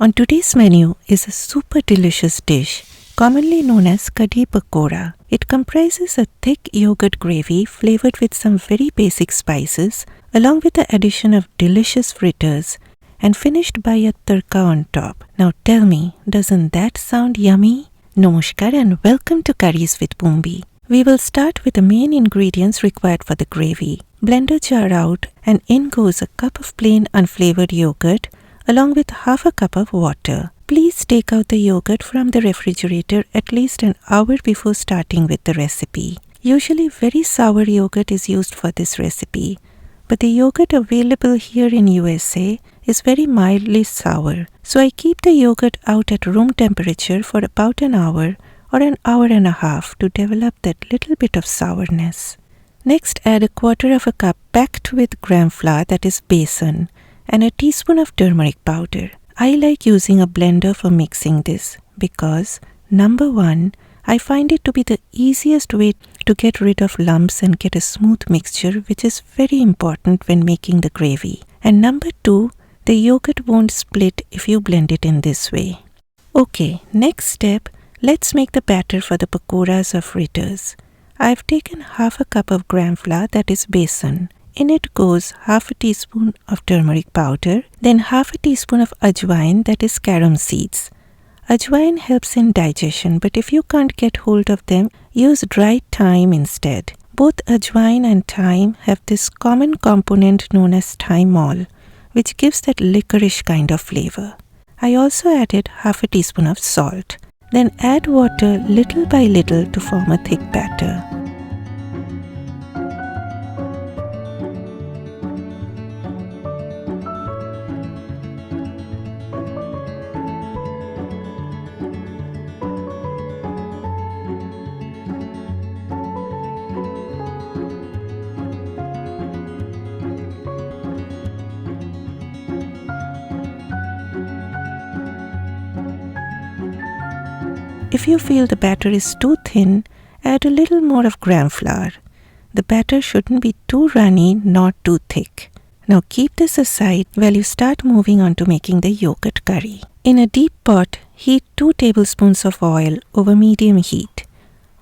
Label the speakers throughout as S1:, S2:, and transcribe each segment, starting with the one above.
S1: On today's menu is a super delicious dish commonly known as Kadhi Pakora. It comprises a thick yogurt gravy flavored with some very basic spices along with the addition of delicious fritters and finished by a tadka on top. Now tell me, doesn't that sound yummy? Namaskar and welcome to Curries with Bumbi. We will start with the main ingredients required for the gravy. Blender jar out and in goes a cup of plain unflavored yogurt along with half a cup of water. Please take out the yogurt from the refrigerator at least an hour before starting with the recipe. Usually very sour yogurt is used for this recipe, but the yogurt available here in USA is very mildly sour. So I keep the yogurt out at room temperature for about an hour or an hour and a half to develop that little bit of sourness. Next, add a quarter of a cup packed with gram flour, that is besan, and a teaspoon of turmeric powder. I like using a blender for mixing this because, number one, I find it to be the easiest way to get rid of lumps and get a smooth mixture, which is very important when making the gravy. And number two, the yogurt won't split if you blend it in this way. Okay, next step, let's make the batter for the pakoras or fritters. I've taken half a cup of gram flour, that is besan. In it goes half a teaspoon of turmeric powder, then half a teaspoon of ajwain, that is carom seeds. Ajwain helps in digestion, but if you can't get hold of them, use dried thyme instead. Both ajwain and thyme have this common component known as thymol, which gives that licorice kind of flavor. I also added half a teaspoon of salt. Then add water little by little to form a thick batter. If you feel the batter is too thin, add a little more of gram flour. The batter shouldn't be too runny nor too thick. Now keep this aside while you start moving on to making the yogurt curry. In a deep pot, heat 2 tablespoons of oil over medium heat.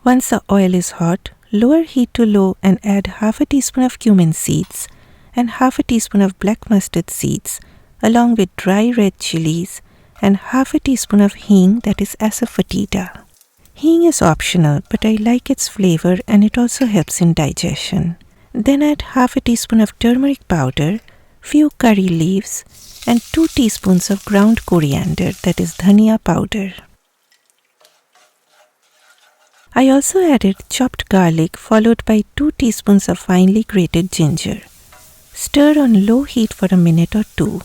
S1: Once the oil is hot, lower heat to low and add half a teaspoon of cumin seeds and half a teaspoon of black mustard seeds along with dry red chillies and half a teaspoon of hing, that is asafoetida. Hing is optional, but I like its flavor and it also helps in digestion. Then add half a teaspoon of turmeric powder, few curry leaves and 2 teaspoons of ground coriander, that is dhania powder. I also added chopped garlic followed by 2 teaspoons of finely grated ginger. Stir on low heat for a minute or two.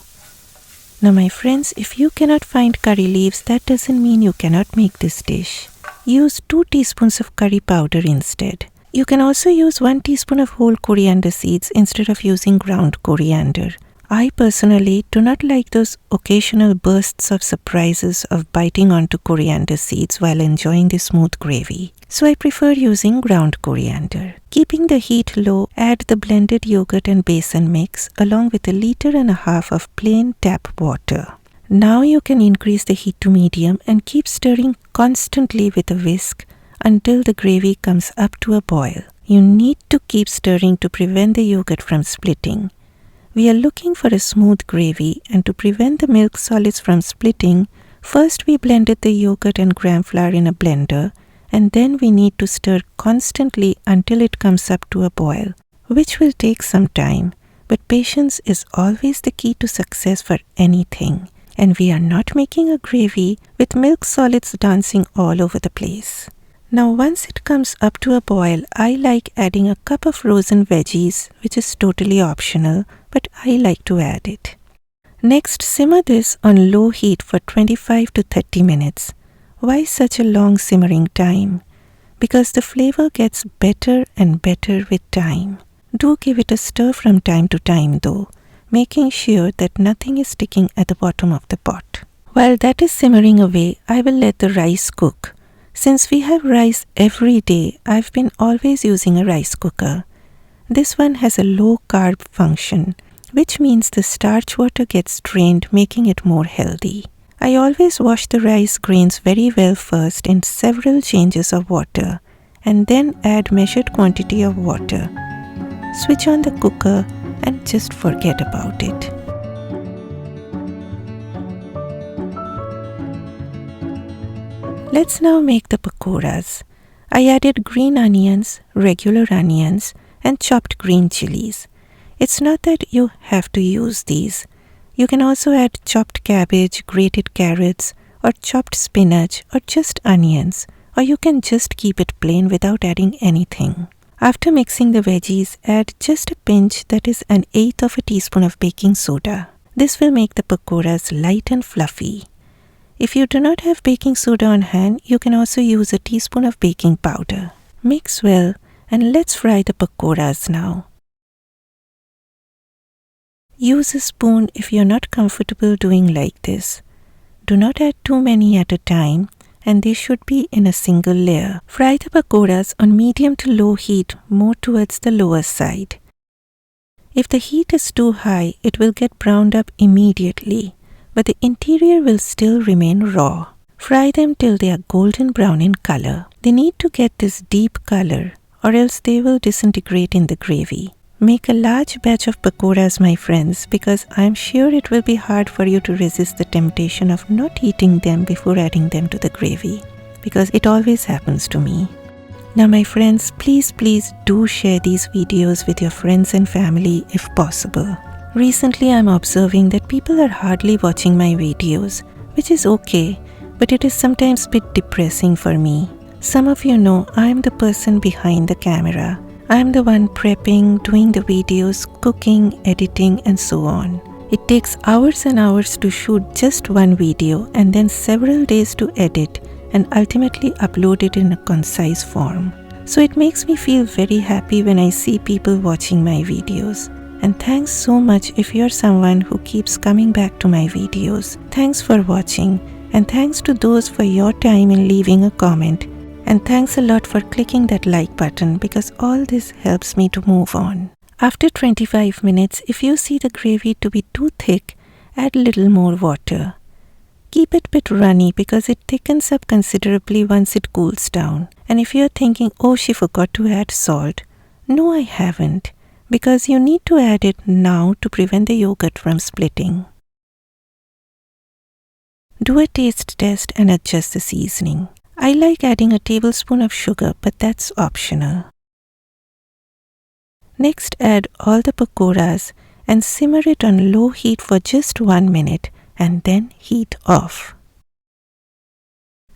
S1: Now my friends, if you cannot find curry leaves, that doesn't mean you cannot make this dish. Use 2 teaspoons of curry powder instead. You can also use 1 teaspoon of whole coriander seeds instead of using ground coriander. I personally do not like those occasional bursts of surprises of biting onto coriander seeds while enjoying the smooth gravy. So I prefer using ground coriander. Keeping the heat low, add the blended yogurt and besan mix along with 1.5 liters of plain tap water. Now you can increase the heat to medium and keep stirring constantly with a whisk until the gravy comes up to a boil. You need to keep stirring to prevent the yogurt from splitting. We are looking for a smooth gravy, and to prevent the milk solids from splitting, first we blended the yogurt and gram flour in a blender, and then we need to stir constantly until it comes up to a boil, which will take some time, but patience is always the key to success for anything, and we are not making a gravy with milk solids dancing all over the place. Now once it comes up to a boil, I like adding a cup of frozen veggies, which is totally optional, but I like to add it. Next, simmer this on low heat for 25 to 30 minutes. Why such a long simmering time? Because the flavor gets better and better with time. Do give it a stir from time to time though, making sure that nothing is sticking at the bottom of the pot. While that is simmering away, I will let the rice cook. Since we have rice every day, I've been always using a rice cooker. This one has a low carb function, which means the starch water gets drained, making it more healthy. I always wash the rice grains very well first in several changes of water and then add measured quantity of water. Switch on the cooker and just forget about it. Let's now make the pakoras. I added green onions, regular onions, and chopped green chillies. It's not that you have to use these. You can also add chopped cabbage, grated carrots, or chopped spinach, or just onions, or you can just keep it plain without adding anything. After mixing the veggies, add just a pinch, that is 1/8 of a teaspoon of baking soda. This will make the pakoras light and fluffy. If you do not have baking soda on hand, you can also use a teaspoon of baking powder. Mix well and let's fry the pakoras now. Use a spoon if you are not comfortable doing like this. Do not add too many at a time, and they should be in a single layer. Fry the pakoras on medium to low heat, more towards the lower side. If the heat is too high, it will get browned up immediately, but the interior will still remain raw. Fry them till they are golden brown in color. They need to get this deep color, or else they will disintegrate in the gravy. Make a large batch of pakoras, my friends, because I am sure it will be hard for you to resist the temptation of not eating them before adding them to the gravy, because it always happens to me. Now my friends, please do share these videos with your friends and family if possible. Recently I am observing that people are hardly watching my videos, which is okay, but it is sometimes a bit depressing for me. Some of you know I am the person behind the camera. I am the one prepping, doing the videos, cooking, editing, and so on. It takes hours and hours to shoot just one video and then several days to edit and ultimately upload it in a concise form. So it makes me feel very happy when I see people watching my videos. And thanks so much if you're someone who keeps coming back to my videos. Thanks for watching, and thanks to those for your time in leaving a comment. And thanks a lot for clicking that like button, because all this helps me to move on. After 25 minutes, if you see the gravy to be too thick, add a little more water. Keep it a bit runny because it thickens up considerably once it cools down. And if you're thinking, oh, she forgot to add salt. No, I haven't, because you need to add it now to prevent the yogurt from splitting. Do a taste test and adjust the seasoning. I like adding a tablespoon of sugar, but that's optional. Next, add all the pakoras and simmer it on low heat for just 1 minute and then heat off.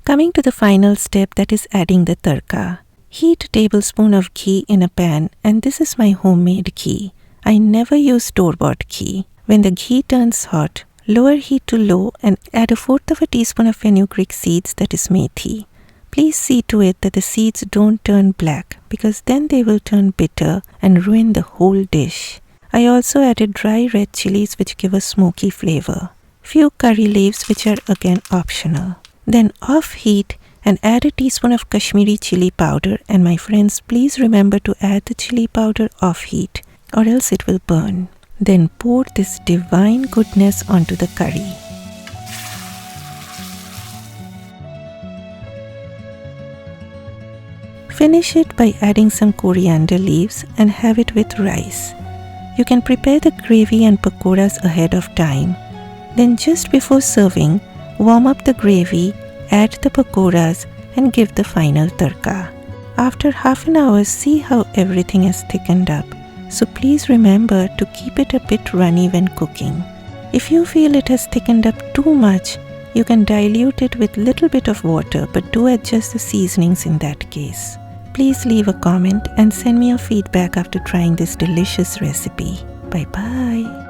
S1: Coming to the final step, that is adding the tadka. Heat a tablespoon of ghee in a pan, and this is my homemade ghee. I never use store-bought ghee. When the ghee turns hot, lower heat to low and add 1/4 of a teaspoon of fenugreek seeds, that is methi. Please see to it that the seeds don't turn black, because then they will turn bitter and ruin the whole dish. I also added dry red chillies which give a smoky flavor. Few curry leaves which are again optional. Then off heat and add a teaspoon of Kashmiri chili powder, and my friends, please remember to add the chili powder off heat or else it will burn. Then pour this divine goodness onto the curry. Finish it by adding some coriander leaves and have it with rice. You can prepare the gravy and pakoras ahead of time. Then just before serving, warm up the gravy, add the pakoras and give the final tadka. After half an hour, see how everything has thickened up. So please remember to keep it a bit runny when cooking. If you feel it has thickened up too much, you can dilute it with little bit of water, but do adjust the seasonings in that case. Please leave a comment and send me your feedback after trying this delicious recipe. Bye bye.